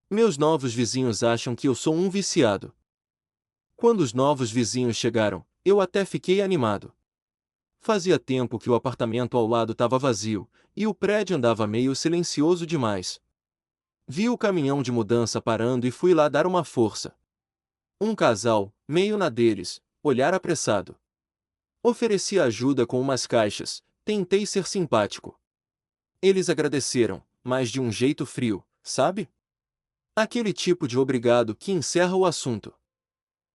Meus novos vizinhos acham que eu sou um viciado. Quando os novos vizinhos chegaram, eu até fiquei animado. Fazia tempo que o apartamento ao lado estava vazio, e o prédio andava meio silencioso demais. Vi o caminhão de mudança parando e fui lá dar uma força. Um casal, meio na deles, olhar apressado. Ofereci ajuda com umas caixas, tentei ser simpático. Eles agradeceram, mas de um jeito frio, sabe? Aquele tipo de obrigado que encerra o assunto.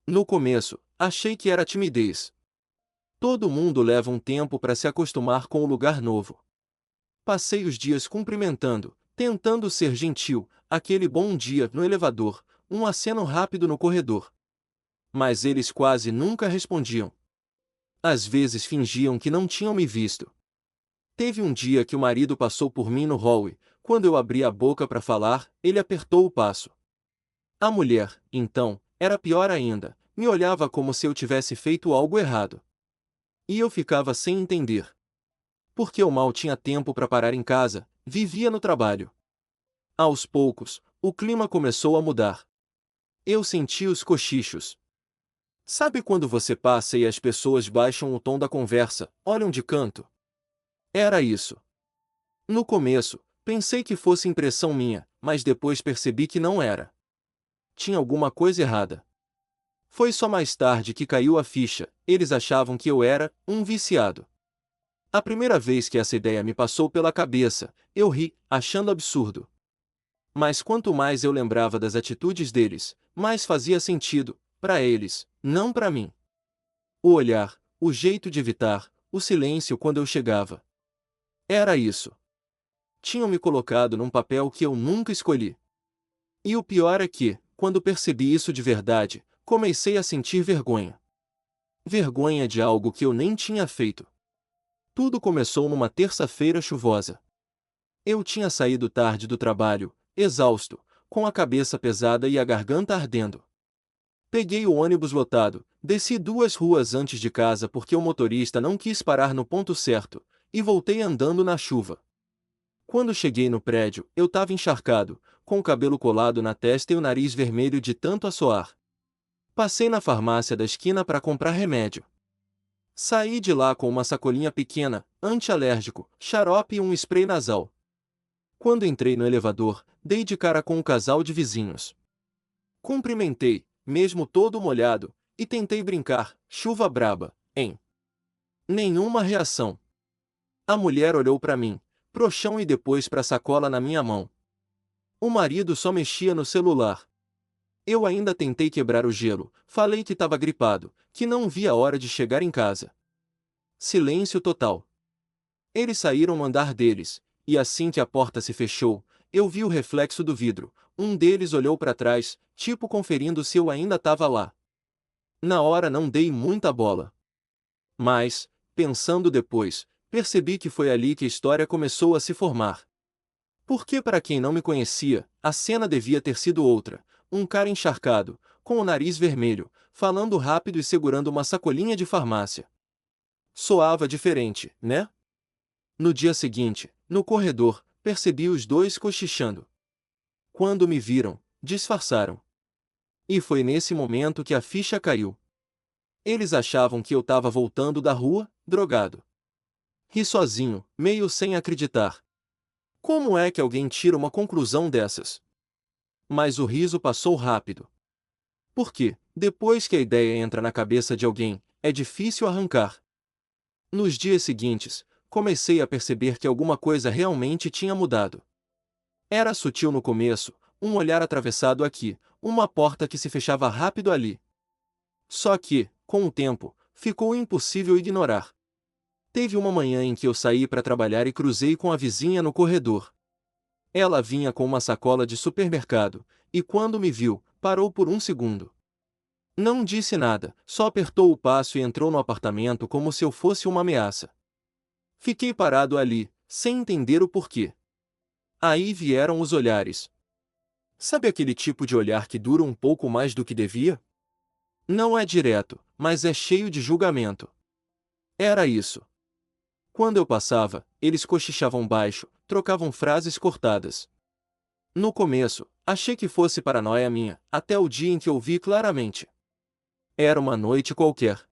No começo, achei que era timidez. Todo mundo leva um tempo para se acostumar com o lugar novo. Passei os dias cumprimentando, tentando ser gentil, aquele bom dia no elevador, um aceno rápido no corredor. Mas eles quase nunca respondiam. Às vezes fingiam que não tinham me visto. Teve um dia que o marido passou por mim no hall e, quando eu abri a boca para falar, ele apertou o passo. A mulher, então, era pior ainda, me olhava como se eu tivesse feito algo errado. E eu ficava sem entender. Porque eu mal tinha tempo para parar em casa, vivia no trabalho. Aos poucos, o clima começou a mudar. Eu senti os cochichos. Sabe quando você passa e as pessoas baixam o tom da conversa, olham de canto? Era isso. No começo, pensei que fosse impressão minha, mas depois percebi que não era. Tinha alguma coisa errada. Foi só mais tarde que caiu a ficha, eles achavam que eu era um viciado. A primeira vez que essa ideia me passou pela cabeça, eu ri, achando absurdo. Mas quanto mais eu lembrava das atitudes deles, mais fazia sentido, para eles, não para mim. O olhar, o jeito de evitar, o silêncio quando eu chegava. Era isso. Tinham me colocado num papel que eu nunca escolhi. E o pior é que, quando percebi isso de verdade, comecei a sentir vergonha. Vergonha de algo que eu nem tinha feito. Tudo começou numa terça-feira chuvosa. Eu tinha saído tarde do trabalho, exausto, com a cabeça pesada e a garganta ardendo. Peguei o ônibus lotado, desci 2 ruas antes de casa porque o motorista não quis parar no ponto certo, e voltei andando na chuva. Quando cheguei no prédio, eu estava encharcado, com o cabelo colado na testa e o nariz vermelho de tanto assoar. Passei na farmácia da esquina para comprar remédio. Saí de lá com uma sacolinha pequena, anti-alérgico, xarope e um spray nasal. Quando entrei no elevador, dei de cara com um casal de vizinhos. Cumprimentei, mesmo todo molhado, e tentei brincar, chuva braba, hein? Nenhuma reação. A mulher olhou para mim, pro chão e depois para a sacola na minha mão. O marido só mexia no celular. Eu ainda tentei quebrar o gelo, falei que estava gripado, que não via a hora de chegar em casa. Silêncio total. Eles saíram no andar deles, e assim que a porta se fechou, eu vi o reflexo do vidro. Um deles olhou para trás, tipo conferindo se eu ainda estava lá. Na hora não dei muita bola. Mas, pensando depois, percebi que foi ali que a história começou a se formar. Porque para quem não me conhecia, a cena devia ter sido outra. Um cara encharcado, com o nariz vermelho, falando rápido e segurando uma sacolinha de farmácia. Soava diferente, né? No dia seguinte, no corredor, percebi os dois cochichando. Quando me viram, disfarçaram. E foi nesse momento que a ficha caiu. Eles achavam que eu estava voltando da rua, drogado. Ri sozinho, meio sem acreditar. Como é que alguém tira uma conclusão dessas? Mas o riso passou rápido. Porque, depois que a ideia entra na cabeça de alguém, é difícil arrancar. Nos dias seguintes, comecei a perceber que alguma coisa realmente tinha mudado. Era sutil no começo, um olhar atravessado aqui, uma porta que se fechava rápido ali. Só que, com o tempo, ficou impossível ignorar. Teve uma manhã em que eu saí para trabalhar e cruzei com a vizinha no corredor. Ela vinha com uma sacola de supermercado, e quando me viu, parou por um segundo. Não disse nada, só apertou o passo e entrou no apartamento como se eu fosse uma ameaça. Fiquei parado ali, sem entender o porquê. Aí vieram os olhares. Sabe aquele tipo de olhar que dura um pouco mais do que devia? Não é direto, mas é cheio de julgamento. Era isso. Quando eu passava, eles cochichavam baixo, trocavam frases cortadas. No começo, Achei que fosse paranoia minha, até o dia em que ouvi claramente. Era uma noite qualquer.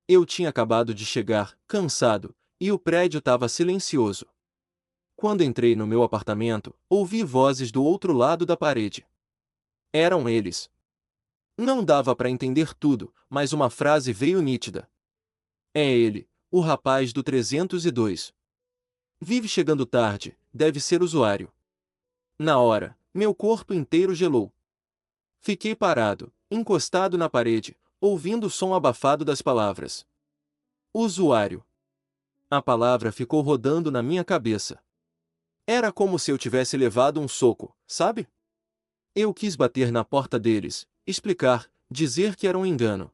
Eu tinha acabado de chegar, cansado, e o prédio estava silencioso. Quando entrei no meu apartamento, ouvi vozes do outro lado da parede. Eram eles. Não dava para entender tudo, mas uma frase veio nítida. É ele, o rapaz do 302. Vive chegando tarde, deve ser usuário. Na hora, meu corpo inteiro gelou. Fiquei parado, encostado na parede, ouvindo o som abafado das palavras. Usuário. A palavra ficou rodando na minha cabeça. Era como se eu tivesse levado um soco, sabe? Eu quis bater na porta deles, explicar, dizer que era um engano.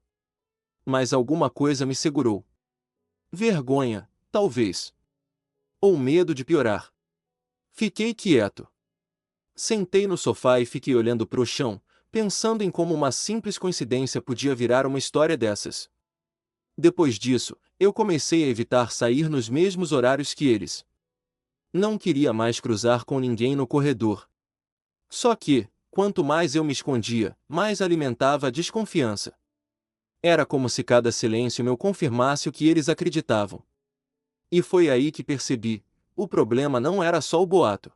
Mas alguma coisa me segurou. Vergonha, talvez. Ou medo de piorar. Fiquei quieto. Sentei no sofá e fiquei olhando pro chão, pensando em como uma simples coincidência podia virar uma história dessas. Depois disso, eu comecei a evitar sair nos mesmos horários que eles. Não queria mais cruzar com ninguém no corredor. Só que, quanto mais eu me escondia, mais alimentava a desconfiança. Era como se cada silêncio me confirmasse o que eles acreditavam. E foi aí que percebi: o problema não era só o boato.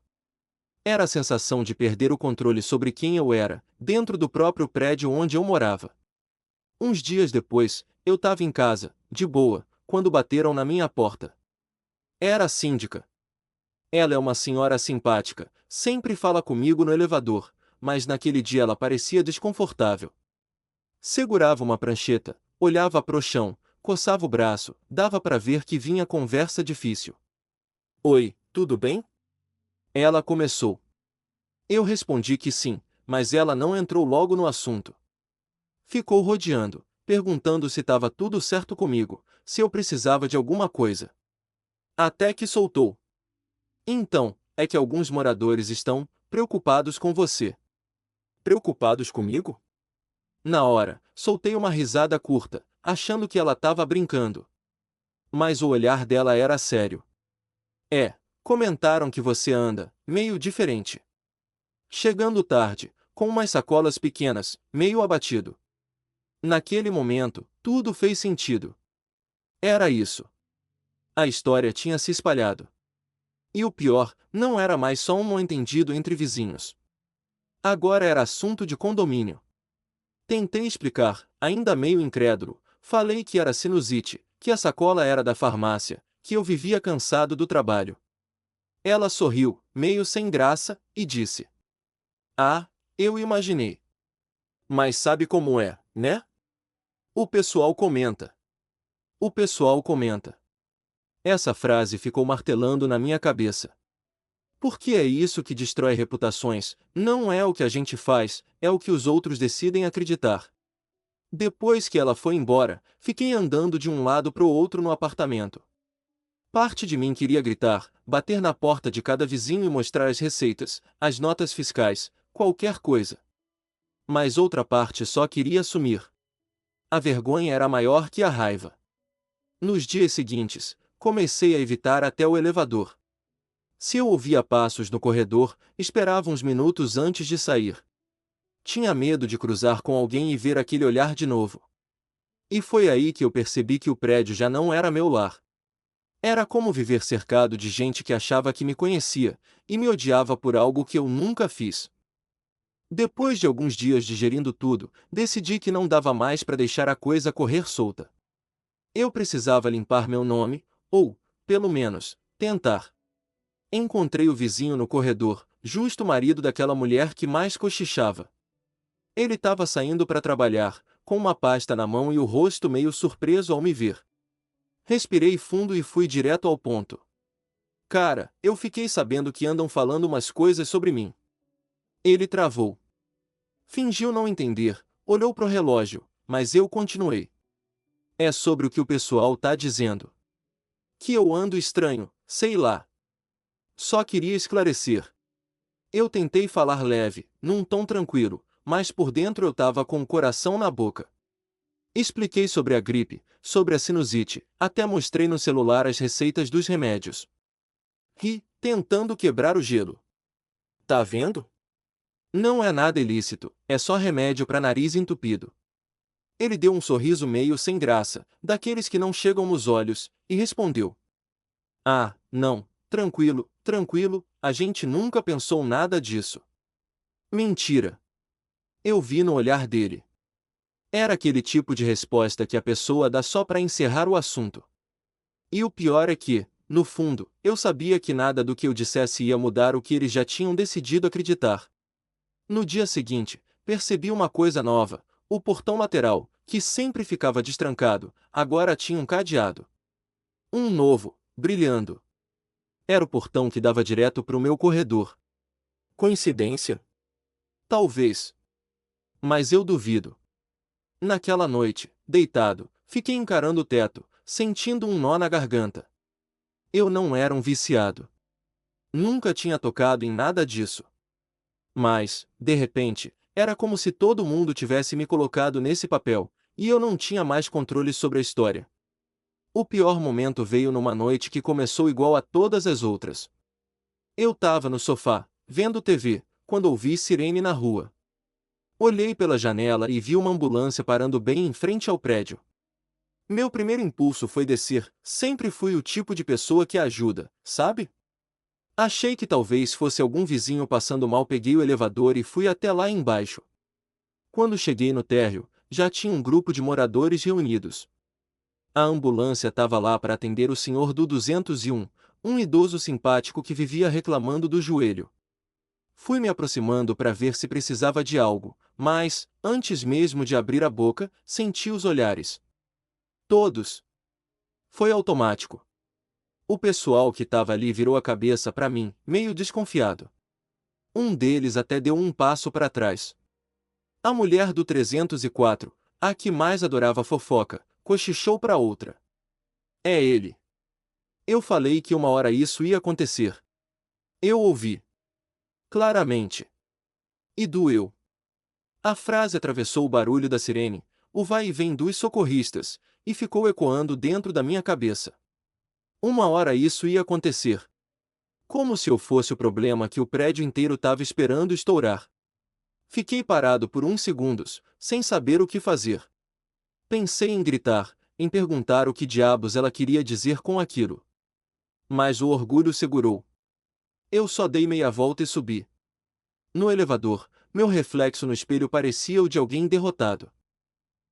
Era a sensação de perder o controle sobre quem eu era, dentro do próprio prédio onde eu morava. Uns dias depois, eu estava em casa, de boa, quando bateram na minha porta. Era a síndica. Ela é uma senhora simpática, sempre fala comigo no elevador, mas naquele dia ela parecia desconfortável. Segurava uma prancheta, olhava pro chão, coçava o braço, dava para ver que vinha conversa difícil. Oi, tudo bem? Ela começou. Eu respondi que sim, mas ela não entrou logo no assunto. Ficou rodeando, perguntando se estava tudo certo comigo, se eu precisava de alguma coisa. Até que soltou. Então, é que alguns moradores estão preocupados com você. Preocupados comigo? Na hora, soltei uma risada curta, achando que ela estava brincando. Mas o olhar dela era sério. Comentaram que você anda meio diferente. Chegando tarde, com umas sacolas pequenas, meio abatido. Naquele momento, tudo fez sentido. Era isso. A história tinha se espalhado. E o pior, não era mais só um mal-entendido entre vizinhos. Agora era assunto de condomínio. Tentei explicar, ainda meio incrédulo, falei que era sinusite, que a sacola era da farmácia, que eu vivia cansado do trabalho. Ela sorriu, meio sem graça, e disse: Ah, eu imaginei. Mas sabe como é, né? O pessoal comenta. O pessoal comenta. Essa frase ficou martelando na minha cabeça. Porque é isso que destrói reputações, não é o que a gente faz, é o que os outros decidem acreditar. Depois que ela foi embora, fiquei andando de um lado pro outro no apartamento. Parte de mim queria gritar, bater na porta de cada vizinho e mostrar as receitas, as notas fiscais, qualquer coisa. Mas outra parte só queria sumir. A vergonha era maior que a raiva. Nos dias seguintes, comecei a evitar até o elevador. Se eu ouvia passos no corredor, esperava uns minutos antes de sair. Tinha medo de cruzar com alguém e ver aquele olhar de novo. E foi aí que eu percebi que o prédio já não era meu lar. Era como viver cercado de gente que achava que me conhecia, e me odiava por algo que eu nunca fiz. Depois de alguns dias digerindo tudo, decidi que não dava mais para deixar a coisa correr solta. Eu precisava limpar meu nome, ou, pelo menos, tentar. Encontrei o vizinho no corredor, justo o marido daquela mulher que mais cochichava. Ele estava saindo para trabalhar, com uma pasta na mão e o rosto meio surpreso ao me ver. Respirei fundo e fui direto ao ponto. Cara, eu fiquei sabendo que andam falando umas coisas sobre mim. Ele travou. Fingiu não entender, olhou pro relógio, mas eu continuei. É sobre o que o pessoal tá dizendo. Que eu ando estranho, sei lá. Só queria esclarecer. Eu tentei falar leve, num tom tranquilo, mas por dentro eu tava com o coração na boca. Expliquei sobre a gripe, sobre a sinusite, até mostrei no celular as receitas dos remédios. Ri, tentando quebrar o gelo. Tá vendo? Não é nada ilícito, é só remédio para nariz entupido. Ele deu um sorriso meio sem graça, daqueles que não chegam nos olhos, e respondeu: Ah, não, tranquilo, tranquilo, a gente nunca pensou nada disso. Mentira. Eu vi no olhar dele. Era aquele tipo de resposta que a pessoa dá só para encerrar o assunto. E o pior é que, no fundo, eu sabia que nada do que eu dissesse ia mudar o que eles já tinham decidido acreditar. No dia seguinte, percebi uma coisa nova: o portão lateral, que sempre ficava destrancado, agora tinha um cadeado. Um novo, brilhando. Era o portão que dava direto para o meu corredor. Coincidência? Talvez. Mas eu duvido. Naquela noite, deitado, fiquei encarando o teto, sentindo um nó na garganta. Eu não era um viciado. Nunca tinha tocado em nada disso. Mas, de repente, era como se todo mundo tivesse me colocado nesse papel, e eu não tinha mais controle sobre a história. O pior momento veio numa noite que começou igual a todas as outras. Eu tava no sofá, vendo TV, quando ouvi sirene na rua. Olhei pela janela e vi uma ambulância parando bem em frente ao prédio. Meu primeiro impulso foi descer, sempre fui o tipo de pessoa que ajuda, sabe? Achei que talvez fosse algum vizinho passando mal, peguei o elevador e fui até lá embaixo. Quando cheguei no térreo, já tinha um grupo de moradores reunidos. A ambulância estava lá para atender o senhor do 201, um idoso simpático que vivia reclamando do joelho. Fui me aproximando para ver se precisava de algo, mas, antes mesmo de abrir a boca, senti os olhares. Todos. Foi automático. O pessoal que estava ali virou a cabeça para mim, meio desconfiado. Um deles até deu um passo para trás. A mulher do 304, a que mais adorava fofoca, cochichou para outra: É ele. Eu falei que uma hora isso ia acontecer. Eu ouvi. Claramente. E doeu. A frase atravessou o barulho da sirene, o vai e vem dos socorristas, e ficou ecoando dentro da minha cabeça. Uma hora isso ia acontecer. Como se eu fosse o problema que o prédio inteiro estava esperando estourar. Fiquei parado por uns segundos, sem saber o que fazer. Pensei em gritar, em perguntar o que diabos ela queria dizer com aquilo. Mas o orgulho segurou. Eu só dei meia volta e subi. No elevador, meu reflexo no espelho parecia o de alguém derrotado.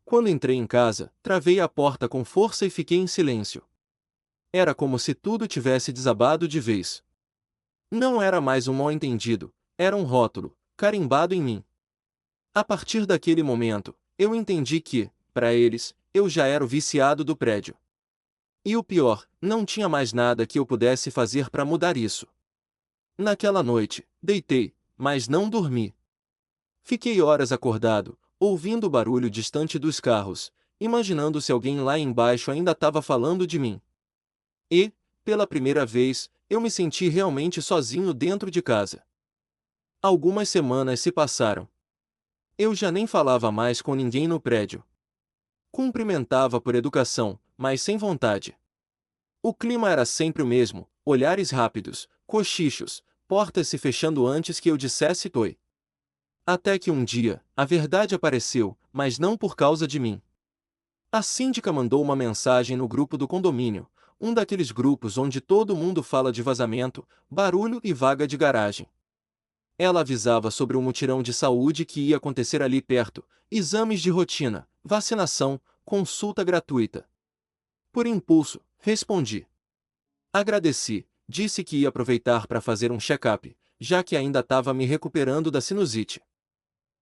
Quando entrei em casa, travei a porta com força e fiquei em silêncio. Era como se tudo tivesse desabado de vez. Não era mais um mal-entendido, era um rótulo, carimbado em mim. A partir daquele momento, eu entendi que, para eles, eu já era o viciado do prédio. E o pior, não tinha mais nada que eu pudesse fazer para mudar isso. Naquela noite, deitei, mas não dormi. Fiquei horas acordado, ouvindo o barulho distante dos carros, imaginando se alguém lá embaixo ainda estava falando de mim. E, pela primeira vez, eu me senti realmente sozinho dentro de casa. Algumas semanas se passaram. Eu já nem falava mais com ninguém no prédio. Cumprimentava por educação, mas sem vontade. O clima era sempre o mesmo, olhares rápidos, cochichos, portas se fechando antes que eu dissesse oi. Até que um dia, a verdade apareceu, mas não por causa de mim. A síndica mandou uma mensagem no grupo do condomínio, um daqueles grupos onde todo mundo fala de vazamento, barulho e vaga de garagem. Ela avisava sobre um mutirão de saúde que ia acontecer ali perto, exames de rotina, vacinação, consulta gratuita. Por impulso, respondi. Agradeci, disse que ia aproveitar para fazer um check-up, já que ainda estava me recuperando da sinusite.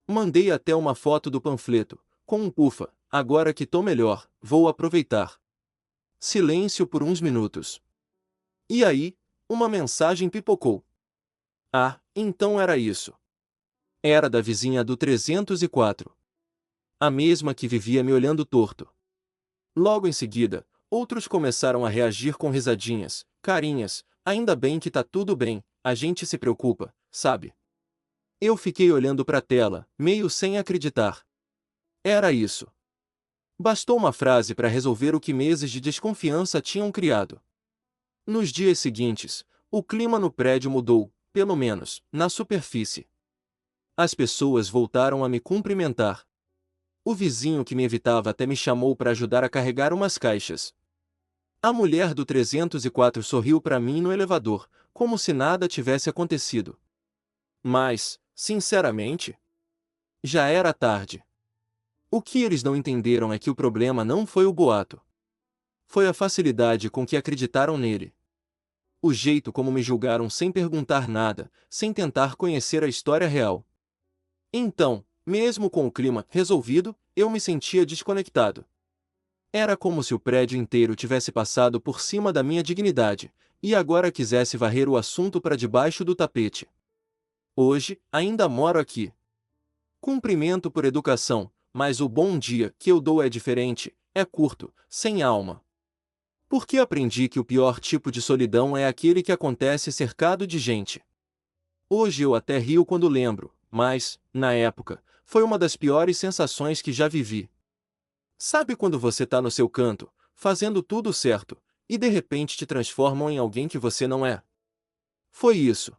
Mandei até uma foto do panfleto, com um ufa, agora que tô melhor, vou aproveitar. Silêncio por uns minutos. E aí, uma mensagem pipocou. Ah, então era isso. Era da vizinha do 304. A mesma que vivia me olhando torto. Logo em seguida, outros começaram a reagir com risadinhas, carinhas: ainda bem que tá tudo bem, a gente se preocupa, sabe? Eu fiquei olhando para a tela, meio sem acreditar. Era isso. Bastou uma frase para resolver o que meses de desconfiança tinham criado. Nos dias seguintes, o clima no prédio mudou, pelo menos, na superfície. As pessoas voltaram a me cumprimentar. O vizinho que me evitava até me chamou para ajudar a carregar umas caixas. A mulher do 304 sorriu para mim no elevador, como se nada tivesse acontecido. Mas, sinceramente, já era tarde. O que eles não entenderam é que o problema não foi o boato. Foi a facilidade com que acreditaram nele. O jeito como me julgaram sem perguntar nada, sem tentar conhecer a história real. Então, mesmo com o clima resolvido, eu me sentia desconectado. Era como se o prédio inteiro tivesse passado por cima da minha dignidade, e agora quisesse varrer o assunto para debaixo do tapete. Hoje, ainda moro aqui. Cumprimento por educação, mas o bom dia que eu dou é diferente, é curto, sem alma. Porque aprendi que o pior tipo de solidão é aquele que acontece cercado de gente. Hoje eu até rio quando lembro, mas, na época, foi uma das piores sensações que já vivi. Sabe quando você tá no seu canto, fazendo tudo certo, e de repente te transformam em alguém que você não é? Foi isso.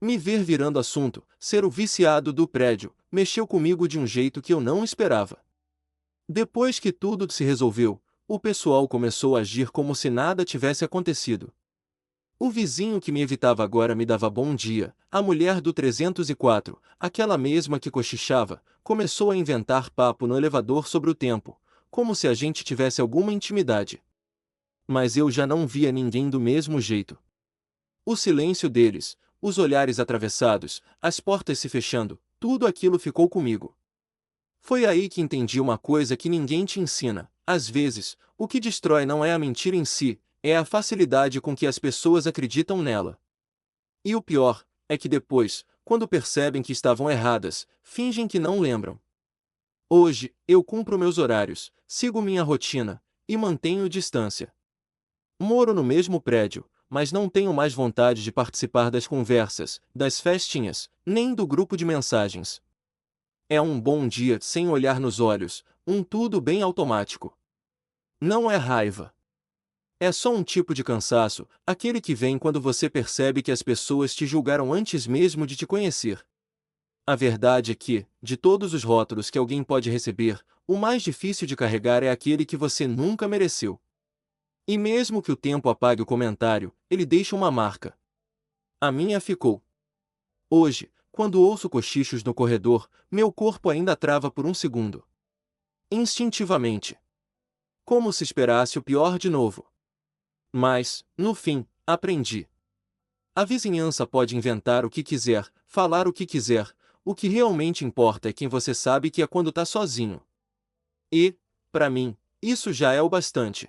Me ver virando assunto, ser o viciado do prédio, mexeu comigo de um jeito que eu não esperava. Depois que tudo se resolveu, o pessoal começou a agir como se nada tivesse acontecido. O vizinho que me evitava agora me dava bom dia, a mulher do 304, aquela mesma que cochichava, começou a inventar papo no elevador sobre o tempo, como se a gente tivesse alguma intimidade. Mas eu já não via ninguém do mesmo jeito. O silêncio deles, os olhares atravessados, as portas se fechando, tudo aquilo ficou comigo. Foi aí que entendi uma coisa que ninguém te ensina: às vezes, o que destrói não é a mentira em si, é a facilidade com que as pessoas acreditam nela. E o pior, é que depois, quando percebem que estavam erradas, fingem que não lembram. Hoje, eu cumpro meus horários, sigo minha rotina, e mantenho distância. Moro no mesmo prédio, mas não tenho mais vontade de participar das conversas, das festinhas, nem do grupo de mensagens. É um bom dia sem olhar nos olhos, um tudo bem automático. Não é raiva. É só um tipo de cansaço, aquele que vem quando você percebe que as pessoas te julgaram antes mesmo de te conhecer. A verdade é que, de todos os rótulos que alguém pode receber, o mais difícil de carregar é aquele que você nunca mereceu. E mesmo que o tempo apague o comentário, ele deixa uma marca. A minha ficou. Hoje, quando ouço cochichos no corredor, meu corpo ainda trava por um segundo. Instintivamente. Como se esperasse o pior de novo. Mas, no fim, aprendi. A vizinhança pode inventar o que quiser, falar o que quiser, o que realmente importa é quem você sabe que é quando tá sozinho. E, para mim, isso já é o bastante.